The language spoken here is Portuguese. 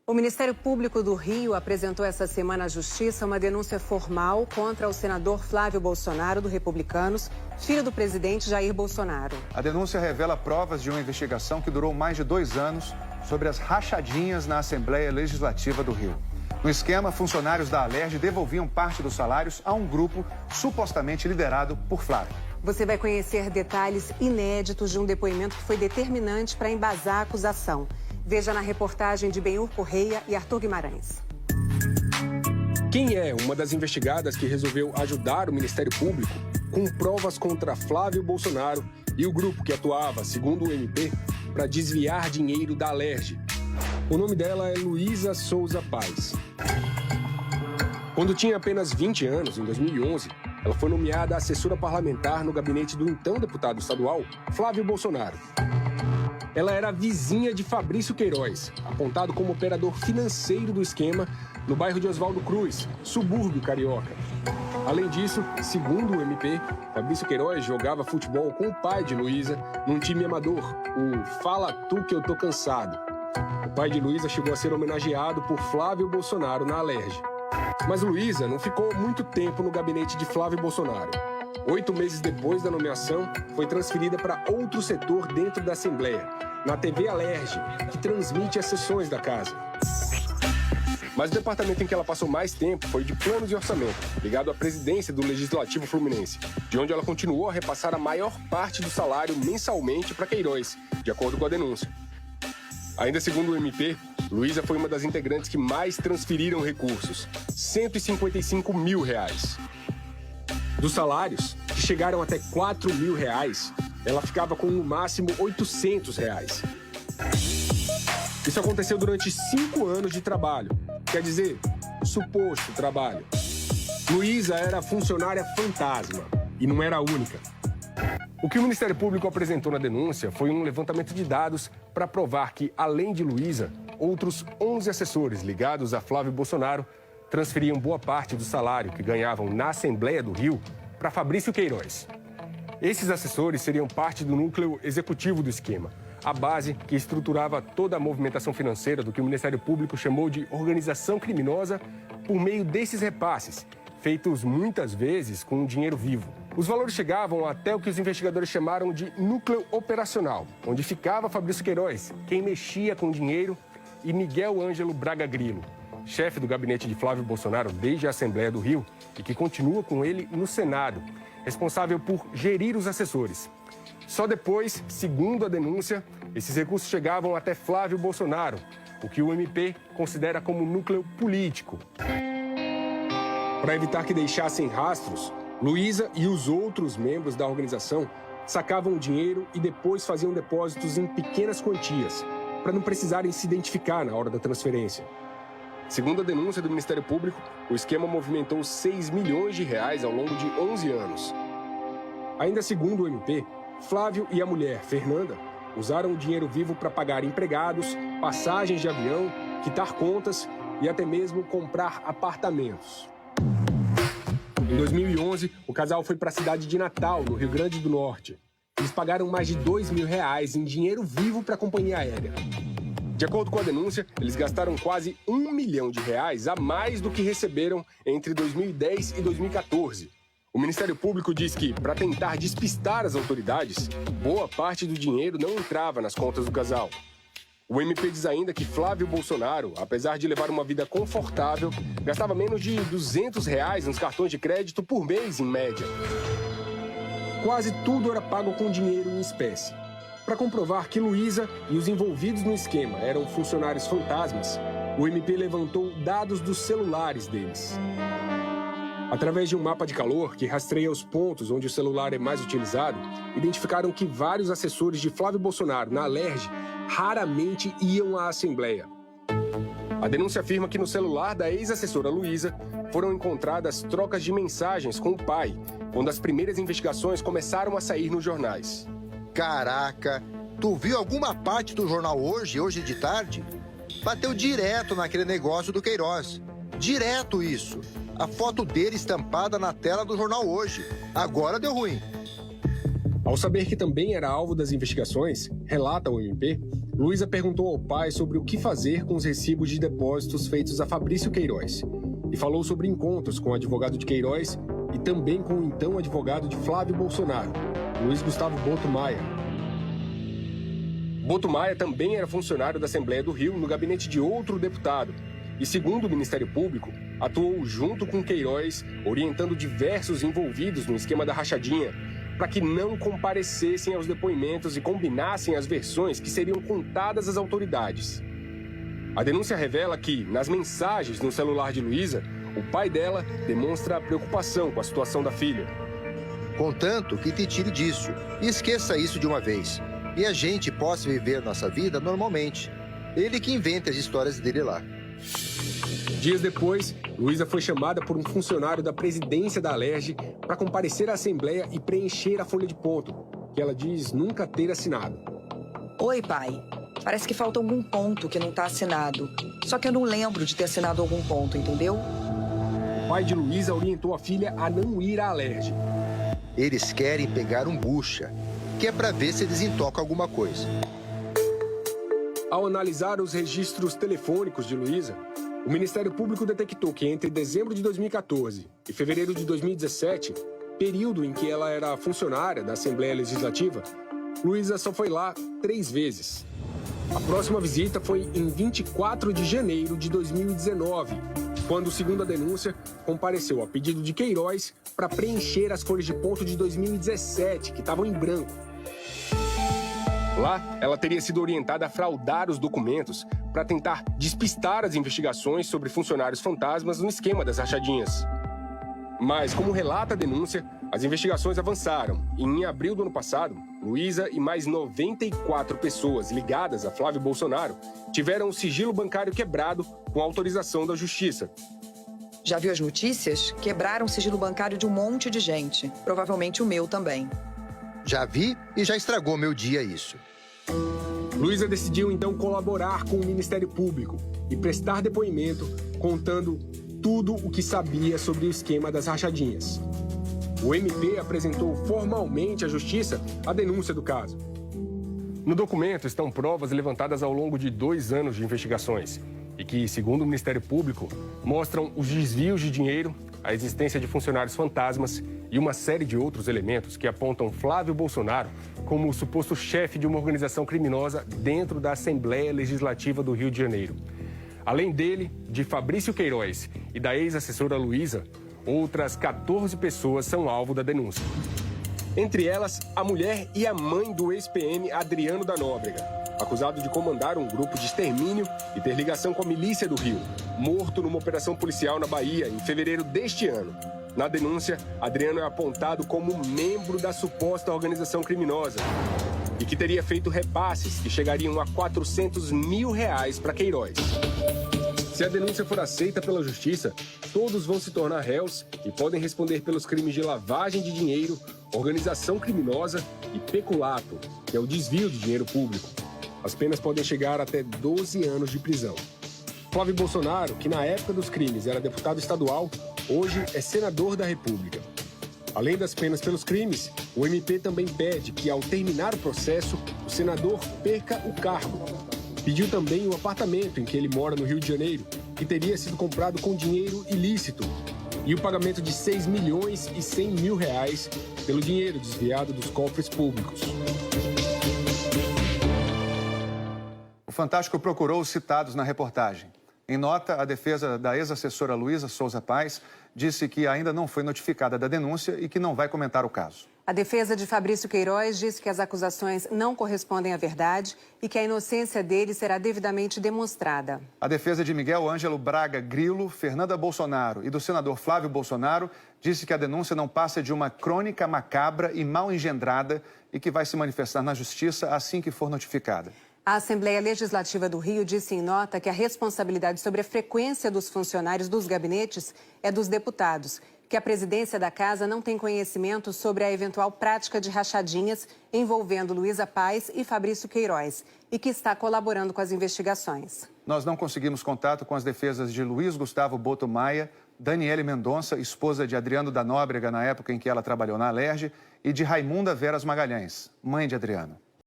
O Ministério Público do Rio apresentou essa semana à Justiça uma denúncia formal contra o senador Flávio Bolsonaro, do Republicanos, filho do presidente Jair Bolsonaro. A denúncia revela provas de uma investigação que durou mais de 2 anos sobre as rachadinhas na Assembleia Legislativa do Rio. No esquema, funcionários da Alerj devolviam parte dos salários a um grupo supostamente liderado por Flávio. Você vai conhecer detalhes inéditos de um depoimento que foi determinante para embasar a acusação. Veja na reportagem de Benhur Correia e Arthur Guimarães. Quem é uma das investigadas que resolveu ajudar o Ministério Público com provas contra Flávio Bolsonaro e o grupo que atuava, segundo o MP, para desviar dinheiro da Alerj? O nome dela é Luísa Souza Paz. Quando tinha apenas 20 anos, em 2011, ela foi nomeada assessora parlamentar no gabinete do então deputado estadual, Flávio Bolsonaro. Ela era vizinha de Fabrício Queiroz, apontado como operador financeiro do esquema no bairro de Oswaldo Cruz, subúrbio carioca. Além disso, segundo o MP, Fabrício Queiroz jogava futebol com o pai de Luísa num time amador, o Fala Tu Que Eu Tô Cansado. O pai de Luísa chegou a ser homenageado por Flávio Bolsonaro na Alerj. Mas Luísa não ficou muito tempo no gabinete de Flávio Bolsonaro. 8 meses depois da nomeação, foi transferida para outro setor dentro da Assembleia, na TV Alerj, que transmite as sessões da casa. Mas o departamento em que ela passou mais tempo foi de planos e orçamento, ligado à presidência do Legislativo Fluminense, de onde ela continuou a repassar a maior parte do salário mensalmente para Queiroz, de acordo com a denúncia. Ainda segundo o MP, Luísa foi uma das integrantes que mais transferiram recursos, R$155 mil. Dos salários, que chegaram até R$4 mil, ela ficava com no máximo R$800. Isso aconteceu durante 5 anos de trabalho, quer dizer, suposto trabalho. Luísa era funcionária fantasma e não era a única. O que o Ministério Público apresentou na denúncia foi um levantamento de dados para provar que, além de Luísa, outros 11 assessores ligados a Flávio Bolsonaro transferiam boa parte do salário que ganhavam na Assembleia do Rio para Fabrício Queiroz. Esses assessores seriam parte do núcleo executivo do esquema, a base que estruturava toda a movimentação financeira do que o Ministério Público chamou de organização criminosa por meio desses repasses, feitos muitas vezes com dinheiro vivo. Os valores chegavam até o que os investigadores chamaram de núcleo operacional, onde ficava Fabrício Queiroz, quem mexia com o dinheiro, e Miguel Ângelo Braga Grilo, chefe do gabinete de Flávio Bolsonaro desde a Assembleia do Rio e que continua com ele no Senado, responsável por gerir os assessores. Só depois, segundo a denúncia, esses recursos chegavam até Flávio Bolsonaro, o que o MP considera como núcleo político. Para evitar que deixassem rastros, Luísa e os outros membros da organização sacavam o dinheiro e depois faziam depósitos em pequenas quantias, para não precisarem se identificar na hora da transferência. Segundo a denúncia do Ministério Público, o esquema movimentou R$6 milhões ao longo de 11 anos. Ainda segundo o MP, Flávio e a mulher, Fernanda, usaram o dinheiro vivo para pagar empregados, passagens de avião, quitar contas e até mesmo comprar apartamentos. Em 2011, o casal foi para a cidade de Natal, no Rio Grande do Norte. Eles pagaram mais de R$2 mil em dinheiro vivo para a companhia aérea. De acordo com a denúncia, eles gastaram quase R$1 milhão a mais do que receberam entre 2010 e 2014. O Ministério Público diz que, para tentar despistar as autoridades, boa parte do dinheiro não entrava nas contas do casal. O MP diz ainda que Flávio Bolsonaro, apesar de levar uma vida confortável, gastava menos de R$200 nos cartões de crédito por mês, em média. Quase tudo era pago com dinheiro em espécie. Para comprovar que Luísa e os envolvidos no esquema eram funcionários fantasmas, o MP levantou dados dos celulares deles. Através de um mapa de calor que rastreia os pontos onde o celular é mais utilizado, identificaram que vários assessores de Flávio Bolsonaro na Alerj raramente iam à Assembleia. A denúncia afirma que no celular da ex-assessora Luísa foram encontradas trocas de mensagens com o pai, quando as primeiras investigações começaram a sair nos jornais. Caraca, tu viu alguma parte do jornal hoje de tarde? Bateu direto naquele negócio do Queiroz. Direto isso. A foto dele estampada na tela do jornal Hoje. Agora deu ruim. Ao saber que também era alvo das investigações, relata o MP, Luísa perguntou ao pai sobre o que fazer com os recibos de depósitos feitos a Fabrício Queiroz e falou sobre encontros com o advogado de Queiroz e também com o então advogado de Flávio Bolsonaro, Luiz Gustavo Boto Maia. Boto Maia também era funcionário da Assembleia do Rio no gabinete de outro deputado e, segundo o Ministério Público, atuou junto com Queiroz, orientando diversos envolvidos no esquema da rachadinha para que não comparecessem aos depoimentos e combinassem as versões que seriam contadas às autoridades. A denúncia revela que, nas mensagens no celular de Luísa, o pai dela demonstra preocupação com a situação da filha. Contanto que te tire disso e esqueça isso de uma vez. E a gente possa viver nossa vida normalmente. Ele que inventa as histórias dele lá. Dias depois, Luísa foi chamada por um funcionário da presidência da Alerj para comparecer à Assembleia e preencher a folha de ponto, que ela diz nunca ter assinado. Oi, pai. Parece que falta algum ponto que não está assinado. Só que eu não lembro de ter assinado algum ponto, entendeu? O pai de Luísa orientou a filha a não ir à Alerj. Eles querem pegar um bucha, que é para ver se desentoca alguma coisa. Ao analisar os registros telefônicos de Luísa, o Ministério Público detectou que entre dezembro de 2014 e fevereiro de 2017, período em que ela era funcionária da Assembleia Legislativa, Luísa só foi lá 3 vezes. A próxima visita foi em 24 de janeiro de 2019, quando, segundo a denúncia, compareceu a pedido de Queiroz para preencher as folhas de ponto de 2017, que estavam em branco. Lá, ela teria sido orientada a fraudar os documentos para tentar despistar as investigações sobre funcionários fantasmas no esquema das rachadinhas. Mas, como relata a denúncia, as investigações avançaram e, em abril do ano passado, Luísa e mais 94 pessoas ligadas a Flávio Bolsonaro tiveram o sigilo bancário quebrado com autorização da Justiça. Já viu as notícias? Quebraram o sigilo bancário de um monte de gente. Provavelmente o meu também. Já vi e já estragou meu dia isso. Luísa decidiu então colaborar com o Ministério Público e prestar depoimento contando tudo o que sabia sobre o esquema das rachadinhas. O MP apresentou formalmente à Justiça a denúncia do caso. No documento estão provas levantadas ao longo de 2 anos de investigações e que, segundo o Ministério Público, mostram os desvios de dinheiro, a existência de funcionários fantasmas e uma série de outros elementos que apontam Flávio Bolsonaro como o suposto chefe de uma organização criminosa dentro da Assembleia Legislativa do Rio de Janeiro. Além dele, de Fabrício Queiroz e da ex-assessora Luísa, outras 14 pessoas são alvo da denúncia. Entre elas, a mulher e a mãe do ex-PM Adriano da Nóbrega, acusado de comandar um grupo de extermínio e ter ligação com a milícia do Rio, morto numa operação policial na Bahia em fevereiro deste ano. Na denúncia, Adriano é apontado como membro da suposta organização criminosa e que teria feito repasses que chegariam a R$400 mil para Queiroz. Se a denúncia for aceita pela Justiça, todos vão se tornar réus e podem responder pelos crimes de lavagem de dinheiro, organização criminosa e peculato, que é o desvio de dinheiro público. As penas podem chegar até 12 anos de prisão. Flávio Bolsonaro, que na época dos crimes era deputado estadual, hoje é senador da República. Além das penas pelos crimes, o MP também pede que, ao terminar o processo, o senador perca o cargo. Pediu também o apartamento em que ele mora no Rio de Janeiro, que teria sido comprado com dinheiro ilícito, e o pagamento de R$6 milhões e 100 mil pelo dinheiro desviado dos cofres públicos. O Fantástico procurou os citados na reportagem. Em nota, a defesa da ex-assessora Luísa Souza Paes disse que ainda não foi notificada da denúncia e que não vai comentar o caso. A defesa de Fabrício Queiroz disse que as acusações não correspondem à verdade e que a inocência dele será devidamente demonstrada. A defesa de Miguel Ângelo Braga Grilo, Fernanda Bolsonaro e do senador Flávio Bolsonaro disse que a denúncia não passa de uma crônica macabra e mal engendrada e que vai se manifestar na justiça assim que for notificada. A Assembleia Legislativa do Rio disse em nota que a responsabilidade sobre a frequência dos funcionários dos gabinetes é dos deputados, que a presidência da casa não tem conhecimento sobre a eventual prática de rachadinhas envolvendo Luísa Paes e Fabrício Queiroz e que está colaborando com as investigações. Nós não conseguimos contato com as defesas de Luiz Gustavo Boto Maia, Daniele Mendonça, esposa de Adriano da Nóbrega na época em que ela trabalhou na Alerj, e de Raimunda Veras Magalhães, mãe de Adriano.